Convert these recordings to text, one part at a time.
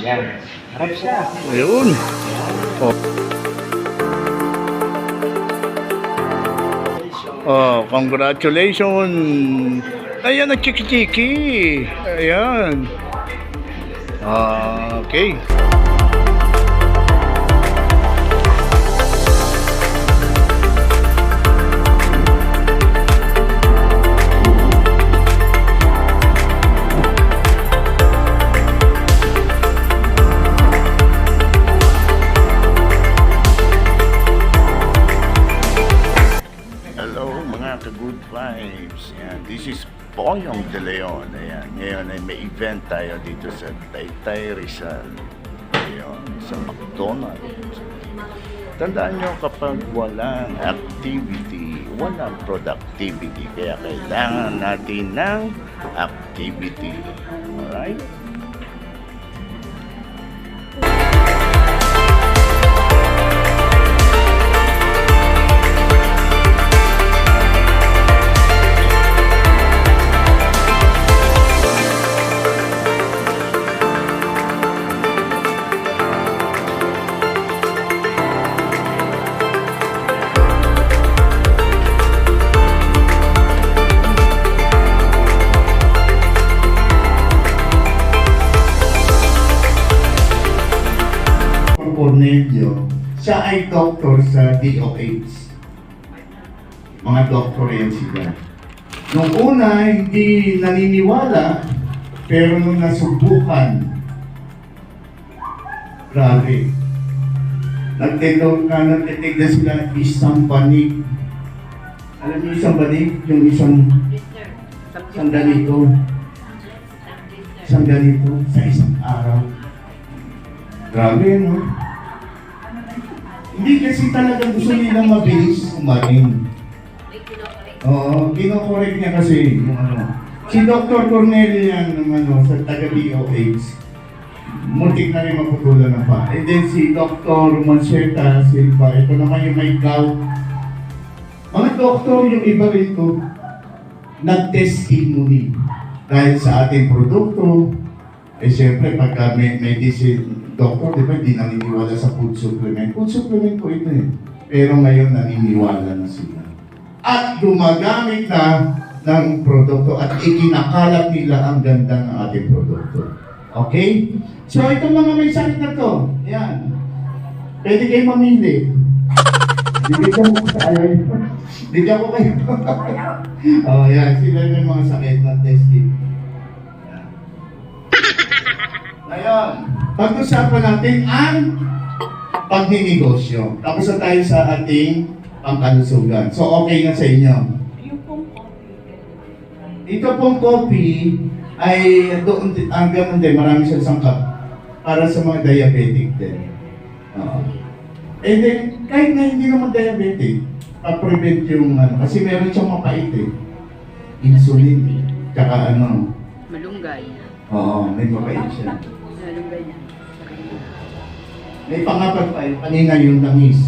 Yan. Harap siya. Ayun. Oh. Oh, congratulations. Ayan, nagchiki-chiki. Ayan. Okay. Hello mga ka-good vibes. Ayan, this is Poyong De Leon. Ayan, ngayon ay may event tayo dito sa Taytay Rizal. Ayan, sa McDonald's. Tandaan nyo, kapag walang activity, walang productivity. Kaya kailangan natin ng activity. Alright? Cornelio, siya ay doktor sa DOH. Mga doktor yan sila. Noong una, hindi naniniwala, pero nung nasubukan, grabe. Nagtitig na sila isang banig. Alam niyo isang banig? Yung isang ganito. Isang ganito sa isang araw. Grabe, no? Hindi kasi talaga gusto nilang mabilis kumain. Oo, kinokorek niya kasi yung ano. Si Dr. Cornelio yan ng sa taga-DOH. Muntik na rin maputulan na pa. And then si Dr. Monserta Silva, ito naman yung may gout. Mga doktor, yung iba rito, nag-testimony dahil sa ating produkto. Eh siyempre, pagka may medicine, doktor, di ba, hindi naniniwala sa food supplement. Food supplement po ito eh. Pero ngayon, naniniwala na sila. At gumagamit na ng produkto at ikinakalat nila ang ganda ng ating produkto. Okay? So, itong mga may sakit na to, yan. Pwede kayo mamili. Bibigyan mo ko sa ayaw. Bigyan ko kayo. Oh, yan. Sila may mga sakit na testing. Ngayon, pag-usapan natin ang pagninegosyo. Tapos na tayo sa ating pangkalusugan. So, okay na sa inyo. Ito pong coffee ay doon, ang ganun din, marami siyang sangkap para sa mga diabetic din. And then, kahit na hindi naman diabetic, pa-prevent yung kasi meron siyang mapait eh. Insulin, tsaka malunggay. Oo, may mapait siya. Malunggay niya. May pang-apat pa, kanina yung langis.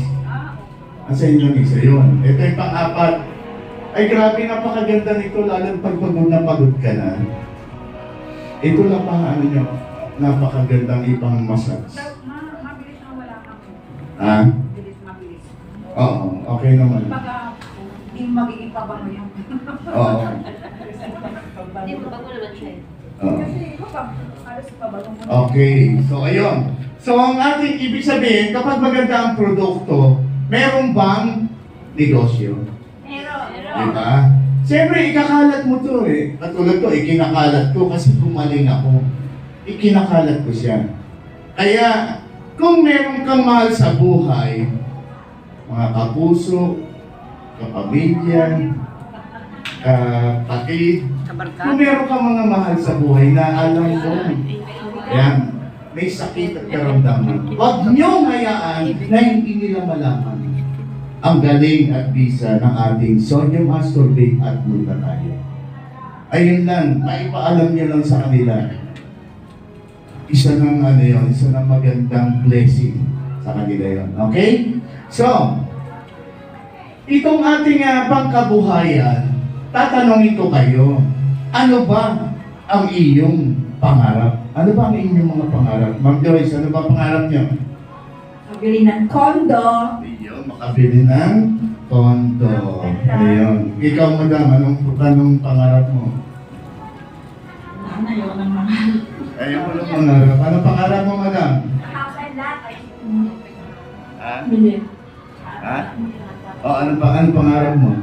Asa yung langis? Ayun. Ito yung pang-apat. Ay grabe, napakaganda nito, lalo pag pagod ka na. Ito lang pang nyo, napakagandang ibang massage. Mabilis na wala kami. Ha? Mabilis. Oo, okay naman. Pag hindi magiging pabango yan. Oo. Hindi mo bago naman siya eh. Oo. Kasi kapag alas pabango mo. Okay, so ayun. So ang ating ibig sabihin, kapag maganda ang produkto, meron bang negosyo? Meron. Diba? Siyempre, ikakalat mo to eh. Katulad to, ikinakalat ko kasi gumaling ako. Ikinakalat ko siya. Kaya, kung meron kang mahal sa buhay, mga kapuso, kapamilya, kapatid, kung meron kang mga mahal sa buhay na alam mo, yan, may sakit at karamdaman. Huwag niyong hayaan na hindi nila malaman ang galing at bisa ng ating sodium ascorbate at glutathione. Ayun lang, maipaalam niyo lang sa kanila. Isa ng isa ng magandang blessing sa kanila yun. Okay? So, itong ating pangkabuhayan, tatanungin ko kayo, ano ba ang iyong pangarap? Ano ba ang inyong mga pangarap? Ma'am Joyce, ano ba pangarap niyo? Pabili ng condo. Ayun, makabili ng kondo. Ayun. Ikaw, madam, anong pangarap mo? Ayaw ng mga. Ayun mo ng pangarap. Anong pangarap mo, madam? House and lot. Ha? Bili. Ha? Ano pangarap mo?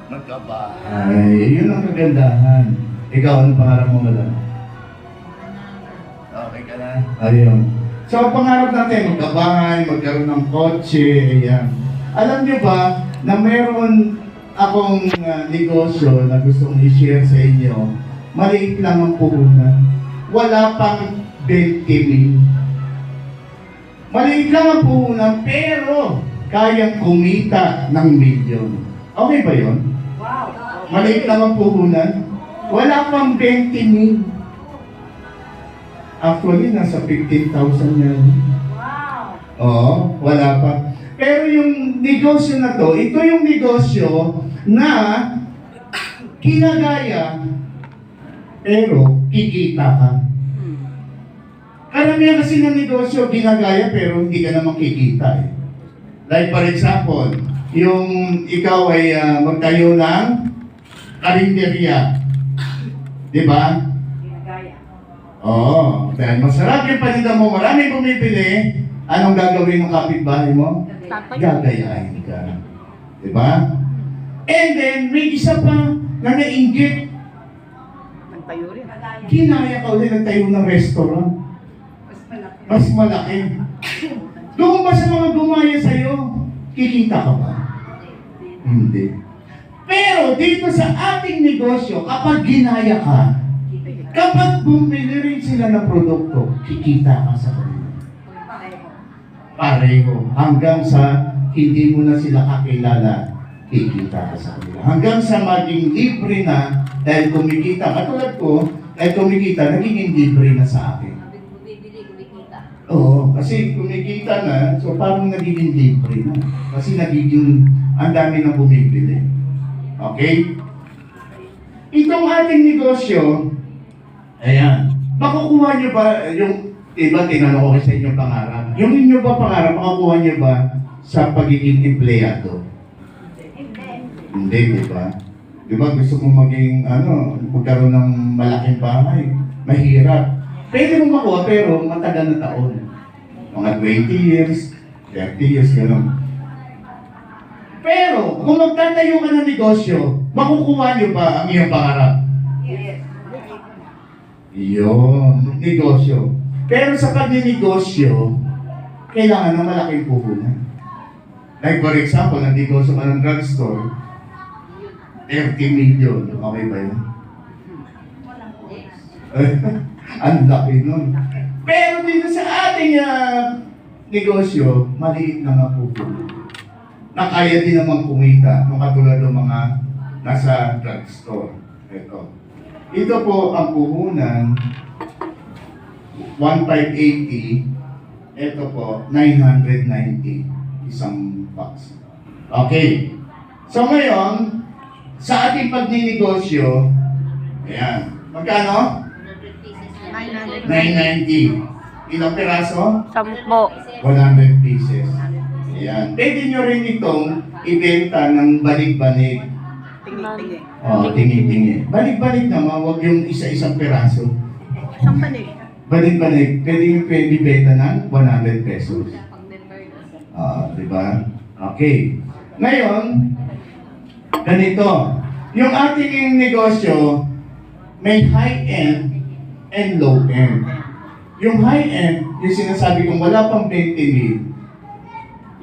Magkabahay. Yun ang kagandahan. Ikaw, anong pangarap mo, madam? Okay ka na? Ayun. So, ang pangarap natin, magkabahay, magkaroon ng kotse, ayan. Alam niyo ba na meron akong negosyo na gustong i-share sa inyo? Maliit lang ang puhunan. Wala pang 20,000. Maliit lang ang puhunan, pero kayang kumita ng milyon. Okay ba yun? Wow. Maliit lang ang puhunan. Wala pang 20,000. Actually, nasa 15,000 yan. Wow. Oo, wala pa. Pero yung negosyo na to, ito yung negosyo na ginagaya, pero kikita ka. Karamihan kasi ng negosyo, ginagaya, pero hindi ka naman kikita eh. Like for example, yung ikaw ay magtayo ng karinderya. Di ba? Ginagaya. Oo. Dahil masarap yung paninda mo, maraming bumibili, anong gagawin ng kapitbahay mo? Gagayain ka. Diba? And then, may isa pa na nainggit. Nagtayo rin. Ginagaya. Ginaya ka ulit nagtayo ng restaurant. Mas malaki. Mas malaki. Doon ba sa mga gumaya sa'yo, kikita ka ba? Hindi. Pero dito sa ating negosyo, kapag ginaya ka, kapag bumili rin sila ng produkto, kikita ka sa kanila. Pareho. Hanggang sa hindi mo na sila kakilala, kikita ka sa kanila. Hanggang sa maging libre na, dahil kumikita. Katulad ko, dahil kumikita, nagiging libre na sa akin. Bumibili, kumikita. Oo, kasi kumikita na, so parang nagiging libre na. Kasi nagiging, ang dami na bumibili. Okay? Itong ating negosyo, ayan, makukuha nyo ba yung, iba, tinanong ko sa inyong pangarap. Yung inyo ba pangarap, makukuha nyo ba sa pagiging empleyado? Hindi, di ba? Di ba gusto mo maging, magkaroon ng malaking bahay? Mahirap. Pwede mo makuha, pero matagal na taon. Mga 20 years, 30 years, gano'n. Pero, kung magtatayo ka ng negosyo, makukuha nyo ba ang iyong pangarap? Yes. Yun, negosyo. Pero sa pagninegosyo, kailangan ng malaking puhunan. Like for example, nagnegosyo ka ng drugstore, 30 million. Okay ba yun? Ang laki nun. Pero dito sa ating negosyo, maliit lang ang puhunan. Na kaya din naman kumita, nung katulad ng mga nasa drugstore. Ito po ang puhunan, 1,580. Ito po, 990. Isang box. Okay. So ngayon, sa ating pagninegosyo, ayan, magkano? 990. Ilang peraso? 10. 100 pieces. Ayan. Pwede nyo rin itong ibenta ng balik-balik. Tingi-tingi. Tingi-tingi. Balik-balik naman, huwag yung isa-isang peraso. Isang panig. Balik-balik, pwede yung ibenta ng 100 pesos. Di ba? Okay. Ngayon, ganito. Yung ating negosyo, may high-end and low-end. Yung high-end, yung sinasabi kong wala pang 20,000,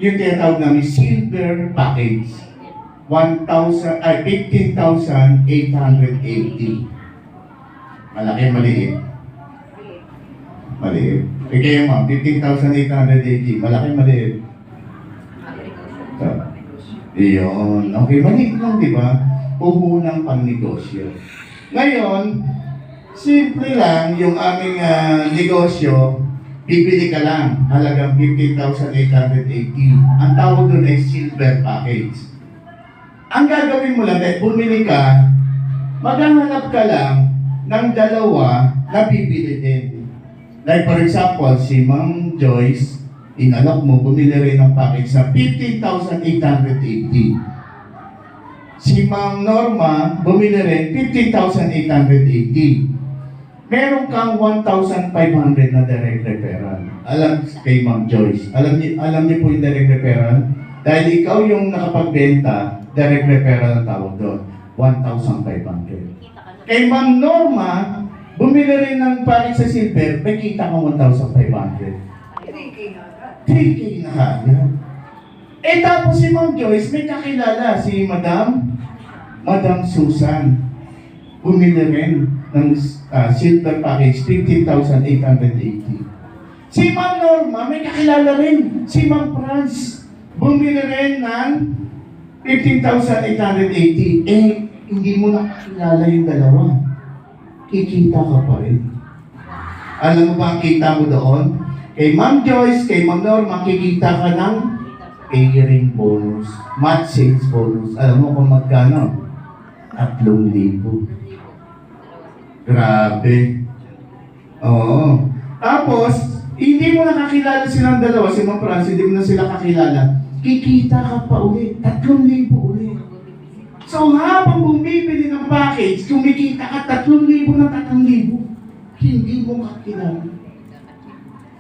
yung tinatawag namin silver package. 15,880. Malaki, maliit. Maliit. Eh kayo ma'am, 15,880. Malaki, maliit. So, iyon. Okay, maliit lang, di ba? Puhunang pang-negosyo. Ngayon, simple lang yung aming negosyo. Bibili ka lang, halagang 15,880. Ang tawag doon ay silver package. Ang gagawin mo lang, dahil bumili ka, maghahanap ka lang ng 2 nabibili din. Like for example, si Ma'am Joyce, inalok mo, bumili rin ng package na 15,880. Si Ma'am Norma, bumili rin 15,880. Meron kang 1,500 na direct referral. Alam kay Ma'am Joyce. Alam niyo po yung direct referral? Dahil ikaw yung nakapagbenta, direct referral ang tawag doon. 1,500. Kay Ma'am Norma, bumili rin ng package sa silver, may kita kang 1,500. 3K na agad. 3K na kagad. Eh tapos si Ma'am Joyce, may kakilala si Madam Susan. Bumili rin ng silver package, 15,880. Si Ma'am Norma, may kakilala rin, si Ma'am Franz. Bumili rin ng 15,880. Eh, hindi mo na kakilala yung dalawa. Kikita ka pa rin. Alam mo ba ang kita mo doon? Kay Ma'am Joyce, kay Ma'am Norma, kikita ka ng pay-ring bonus, match sales bonus. Alam mo kung magkano? 3,000. Grabe. Oo. Tapos, hindi mo nakakilala silang dalawa, si Ma'am Franz, hindi mo na sila kakilala. Kikita ka pa ulit, 3,000 ulit. So habang bumibili ng package, kumikita ka 3,000 na 3,000. Hindi mo kakilala.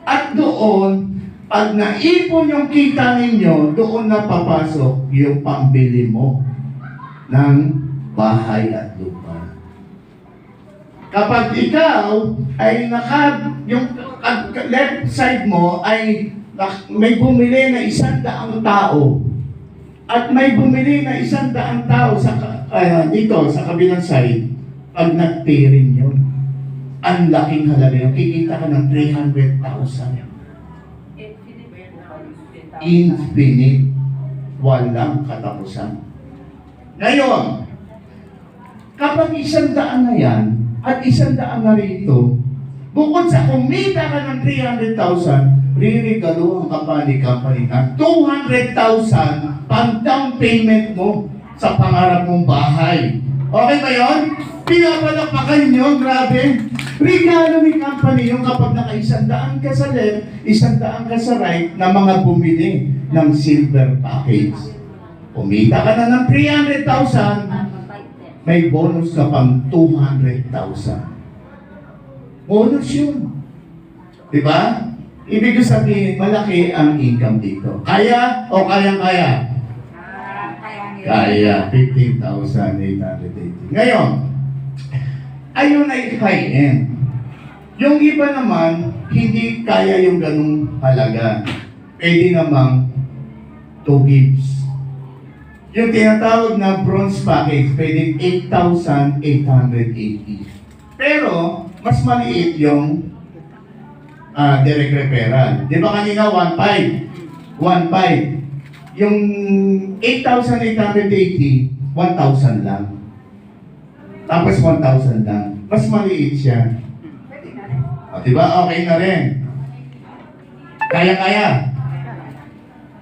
At doon, pag naipon yung kita ninyo, doon na papasok yung pambili mo ng bahay at lupa. Kapag ikaw ay yung left side mo ay may bumili na 100 tao at may bumili na 100 tao sa dito sa kabilang side, pag nag-pairing yun, ang laking halaga yun. Kikita ka ng 300,000. Infinite. Walang katapusan. Ngayon, kapag 100 na yan, at 100 na rito, bukod sa kumita ka ng 300,000, ririgalo ang company ng 200,000 pang down payment mo sa pangarap mong bahay. Okay ba yun? Pinapalakpakan nyo, grabe. Regalo ni company yung kapag naka-100 ka sa left, 100 ka sa right na mga bumili ng silver package. Kumita ka na ng 300,000, may bonus ka pang 200,000. Bonus yun. Diba? Ibig sabihin, malaki ang income dito. Kaya o kayang-kaya? Kaya, 15,880. Ngayon, ayun ay high-end. Yung iba naman, hindi kaya yung ganung halaga. Pwede namang 2 gigs. Yung tinatawag na bronze package, pwede 8,880. Pero, mas maliit yung direct referral. Di ba kanina 1,500? 1,500. Yung 8,880, 1,000 lang. Tapos 1,000 lang. Mas maliit siya. O, diba? Okay na rin. Kaya-kaya.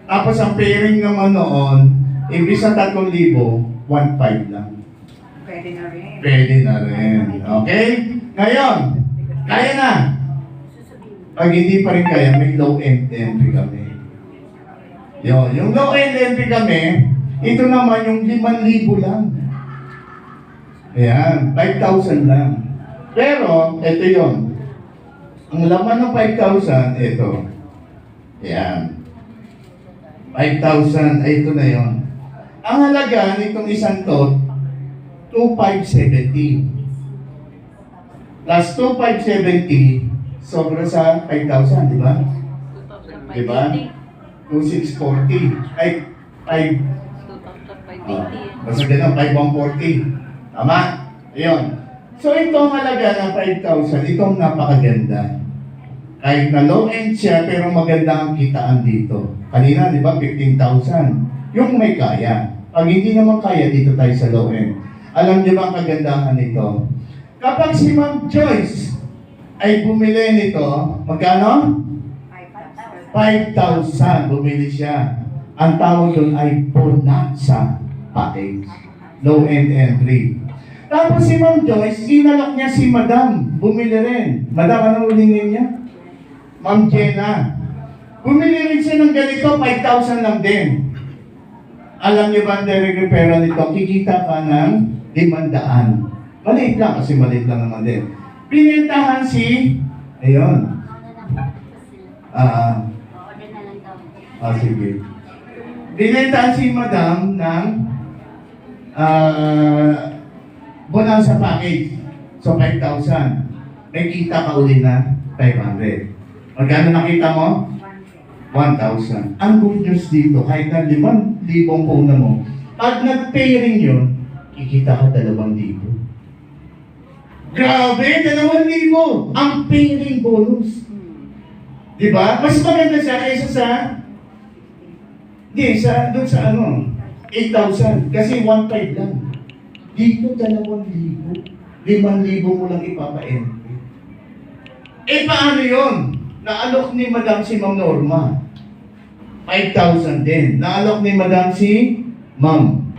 Tapos ang pairing naman noon, imbis na 3,000, 1,500 lang. Pwede na rin. Pwede na rin. Okay? Ngayon, kaya na. Pag hindi pa rin kaya, may low-end entry kami. Yung low-end entry kami, ito naman yung 5,000 lang. Ayan, 5,000 lang. Pero, ito yon. Ang laman ng 5,000, ito. Ayan. 5,000, ay ito na yon. Ang halaga nitong isang to, 2,570. Plus 2,570, sobra sa 5,000, di ba? Di ba? 2,640. Ay, 5. Basta ganun, 5,140. Tama? Ayun. So, itong halaga na 5,000, itong napakaganda. Kahit na low-end siya, pero maganda ang kitaan dito. Kanina, di ba, 15,000. Yung may kaya. Pag hindi naman kaya, dito tayo sa low-end. Alam niyo ba ang kagandahan nito? Kapag si Ma'am Joyce ay bumili nito, magkano? 5,000 bumili siya. Ang tawag doon ay bonanza package. Low-end entry. Tapos si Ma'am Joyce, inalok niya si Madam. Bumili rin. Madam, anong ulingin niya? Ma'am Jenna. Bumili rin siya ng ganito, 5,000 lang din. Alam niyo ba ang direct referral nito? Kikita ka ng 500. Maliit lang, kasi maliit lang naman din. Pinentahan si, ayun. Sige. Binentahan si Madam ng bonanza package. So, 5,000. May kita ka uli na 500. Magkano nakita mo? 1,000. Ang good news dito, kahit na 5,000 puhunan mo, pag nag-pay rin yun, kikita ka 2,000. Grabe, 2,000! Ang pay-ring bonus. Diba? Mas maganda siya kaysa sa... Hindi, doon sa 8,000. Kasi 1,500 lang. Dito, 2,000. 5,000 mo lang ipapa-entry. Eh, paano yun? Naalok ni Madam si Ma'am Norma. 5,000 din. Naalok ni Madam si Ma'am.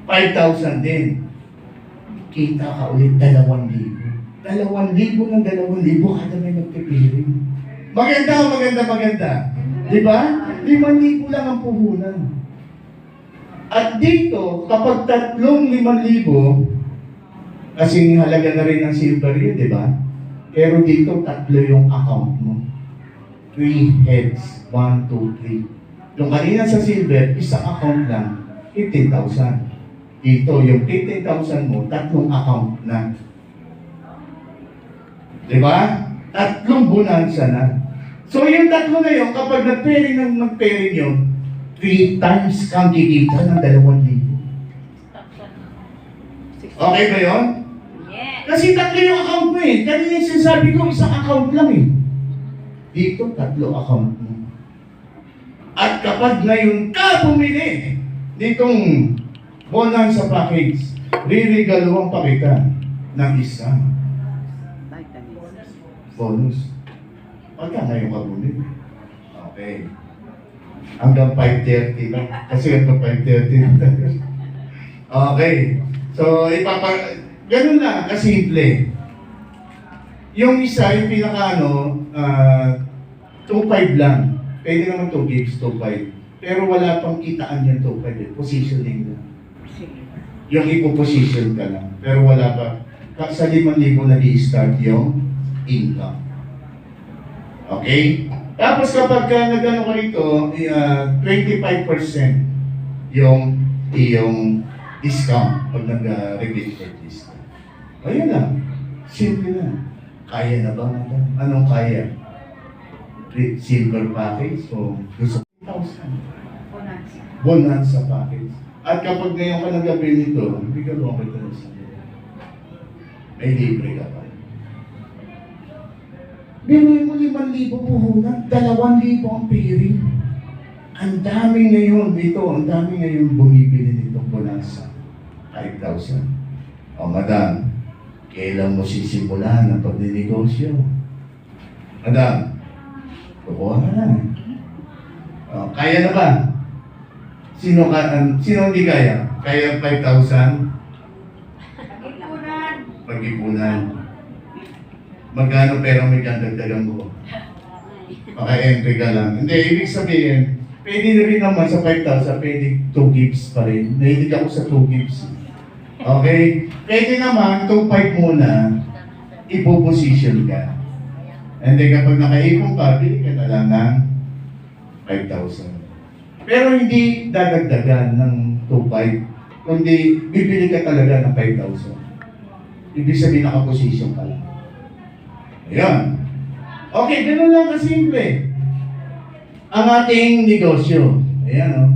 5,000 din. Kita ka ulit 2,000. 2,000 ng 2,000 kada may magpipiring. Maganda. Di ba? 5,000 lang ang puhunan. At dito, kapag 5,000, kasing halaga na rin ng silver yun, di ba? Pero dito, 3 yung account mo. 3 heads. 1, 2, 3. Yung kanina sa silver, isang account lang, 15,000. Dito, yung 15,000 mo, 3 account na. Di ba? 3 bonanza na. So, yung 3 na yun, kapag nag-pairing yun, 3 times kang kikita ng 2,000. Okay ba yun? Yes. Kasi 3 yung account mo eh. Kanina yung sinasabi ko, isang account lang eh. Dito, 3 account mo. At kapag ngayon ka bumili ditong bonanza package, ririgaluhan pa kita ng isa bonus. Pagka ngayon ka bumili. Okay. Hanggang 5:30 lang. Kasi hanggang 5:30. Okay. So, ganun lang, kasimple. Yung isa, yung pinaka 2.5 lang. Pwede naman 2 gigs, 2.5. Pero wala pang kitaan yan 2.5. Positioning lang. Yung ipoposition ka lang. Pero wala pa. Sa 5,000 nag-i-start yung income. Okay? Tapos kapag nag-ano ka rito, 25% yung discount pag nag-repeat purchase. Ayun lang. Simple na. Kaya na ba? Anong kaya? Silver package o gusto 1,000? Bonanza package. At kapag ngayon ka nag-avail nito, bigyan mo kita ng silver. May libre ka pa. Binuhin mo 5,000 puhunan, 2,000 ang pairing. Ang dami ngayon dito, ang dami ngayon bumibili nitong bonanza. 5,000. O madam, kailan mo sisimulan ang pagninegosyo? Madam, kukuha ka na. O, kaya na ba? Sino hindi kaya? Kaya 5,000? Pag-ipunan. Magkano pera may dagdagan ko? Maka-entry ka lang. Hindi, ibig sabihin, pwede na rin naman sa 5,000, pwede 2 gigs pa rin. Nahilig ako sa 2 gigs. Okay? Pwede naman, 2.5 muna, ipoposition ka. And then kapag nakaipon ka, bili ka na lang ng 5,000. Pero hindi dadagdagan ng 2.5, kundi bibili ka talaga ng 5,000. Ibig sabihin nakaposition ka lang. Ayan. Okay, ganun lang kasimple ang ating negosyo. Ayan, o.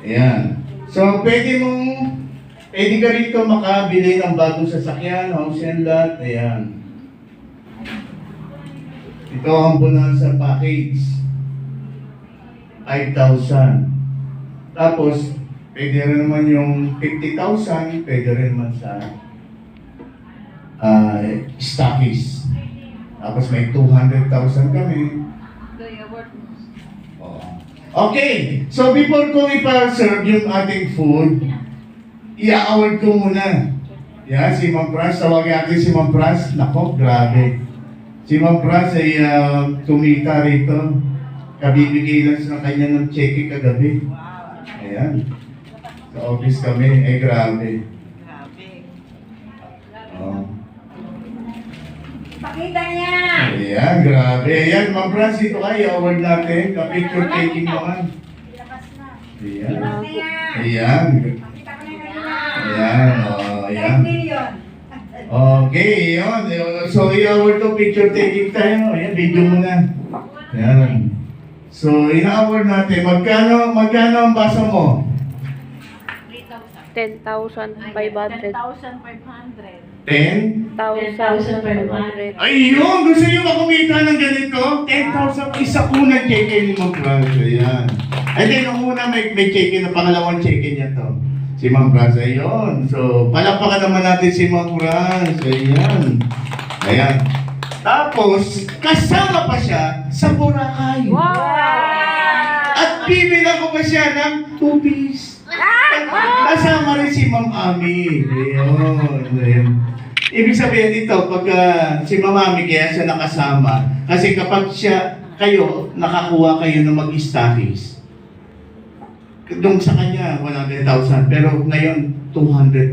Ayan. So, pwede ka rito makabili ng bagong sasakyan, house and lot. Ayan. Ito ang bonanza package. 5,000. Tapos, pwede rin naman yung 50,000, pwede rin naman sa stockies. Tapos may 200,000 kami. Okay, so before ko ipa-serve yung ating food, i-award ko muna. Yan, si Ma'am Franz, tawagin natin si Ma'am Franz. Nako, grabe. Si Ma'am Franz ay kumita rito. Kabibigay lang sa kanya ng cheque kagabi. Ayan. Sa office kami, grabe. Oh. Pakita niya! Ayan, grabe. Ayan, Ma'am Franz, ito kayo, award natin. Ka-picture taking naman. Ayan. Pakita niya! Ayan. Pakita ko na kanina! Ayan, oh, 10 ayan. million! Okay, yun. So, i-award to picture taking tayo. Ayan, video mo na. Ayan. So, ina-award natin. Magkano ang basa mo? 10,500. 10? 10,500. Ayun! Gusto nyo makumita ng ganito? 10,000 isa unang check-in mo, Franz. Ayan. And then, nung una may check-in, na pangalawang check-in niya to. Si Ma'am Franz. Ayun. So, palakpakan naman natin si Ma'am Franz. Ayan. Ayan. Tapos, kasama pa siya sa Boracay. At bibilang ko pa siya ng 2 piece. Kasama rin si Ma'am Ami. Ayun. Ibig sabihin dito, pag si Ma'am Ami kaya siya nakasama, kasi kapag kayo, nakakuha kayo ng mag-stockies, doon sa kanya, 100,000. Pero ngayon, 200,000.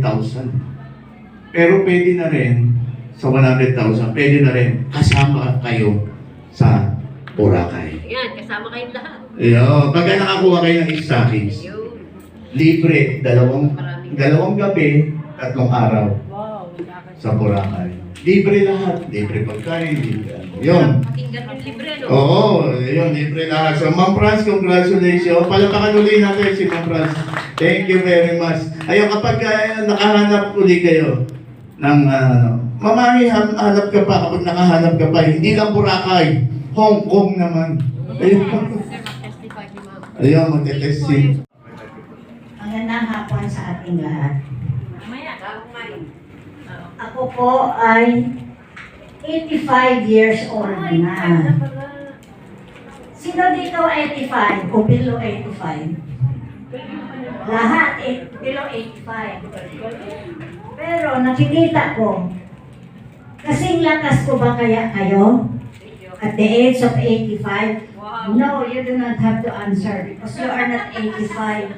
Pero pwede na rin, sa 100,000, pwede na rin kasama kayo sa Boracay. Yan, kasama kayong lahat. Ayun, pagka nakakuha kayo ng stockies, libre, dalawang gabi, 3 araw sa Boracay. Libre lahat, libre pagkain, libre. Yun. Pakinggan yung libre, no? Oo, yun, libre lahat. So, Ma'am Franz, congratulations. Palakakan ulit natin si Ma'am Franz. Thank you very much. Ayun, kapag nakahanap ulit kayo ng mamami, hanap ka pa kapag nakahanap ka pa. Hindi lang Boracay, Hong Kong naman. Ayun. Ayun, magte-testing. Magandang hapon sa ating lahat. Mamaya, kumain. Ako po ay 85 years old na. Sino dito 85 o below 85? Lahat below 85. Pero nakikita ko, kasing lakas ko ba kaya kayo? At the age of 85? No, you do not have to answer because you are not 85.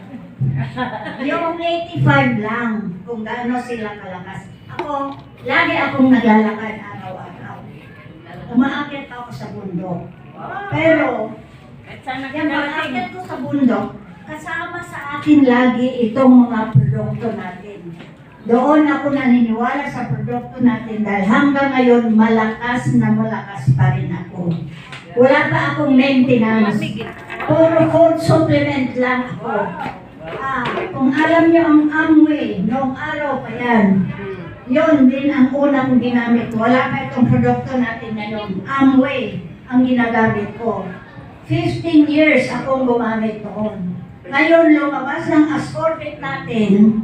Yung 85 lang, kung gaano sila kalakas. Ako, lagi akong naglalakad araw-araw. Umaakit ako sa bundok. Pero, yung pag-akit ko sa bundok, kasama sa akin lagi itong mga produkto natin. Doon ako naniniwala sa produkto natin dahil hanggang ngayon malakas na malakas pa rin ako. Wala pa akong maintenance. Puro food supplement lang ako. Kung alam niyo ang Amway, noong araw pa yan, yun din ang unang ginamit ko. Wala pa itong produkto natin ngayon. Amway ang ginagamit ko. 15 years akong gumamit noon. Ngayon, lumabas ng ascorbate natin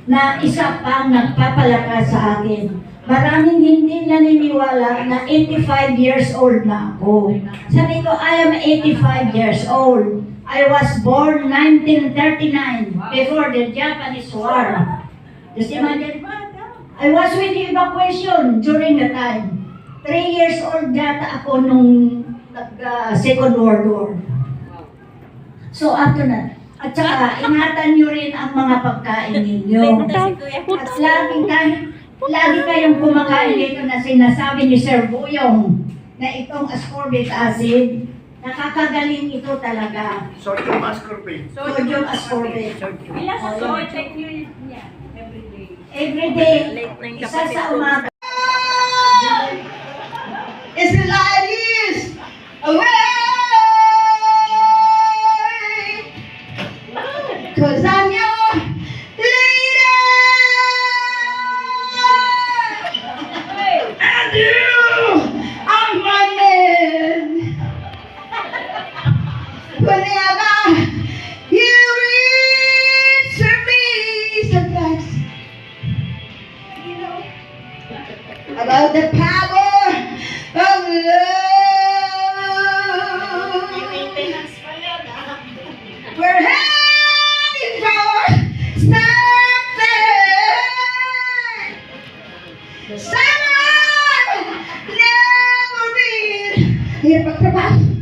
na isa pang nagpapalakas sa akin. Maraming hindi naniniwala na 85 years old na ako. Sabi ko, I am 85 years old. I was born 1939 before the Japanese War. Just imagine, I was with the evacuation during the time. 3 years old yata ako nung Second World War. So after na. At saka, ingatan nyo rin ang mga pagkain ninyo. At lagi kayong kumakain dito na sinasabi ni Sir Buyong na itong ascorbic acid, nakakagaling ito talaga. Sodium ascorbate. Sodium ascorbate. Ilang sa soy, check nyo niya. Every day, isa sa umaga. It's the ladies away! Cause I'm your leader! And you are my man! Whenever you reach me some facts, you know, about the power Hirap magtrabaho.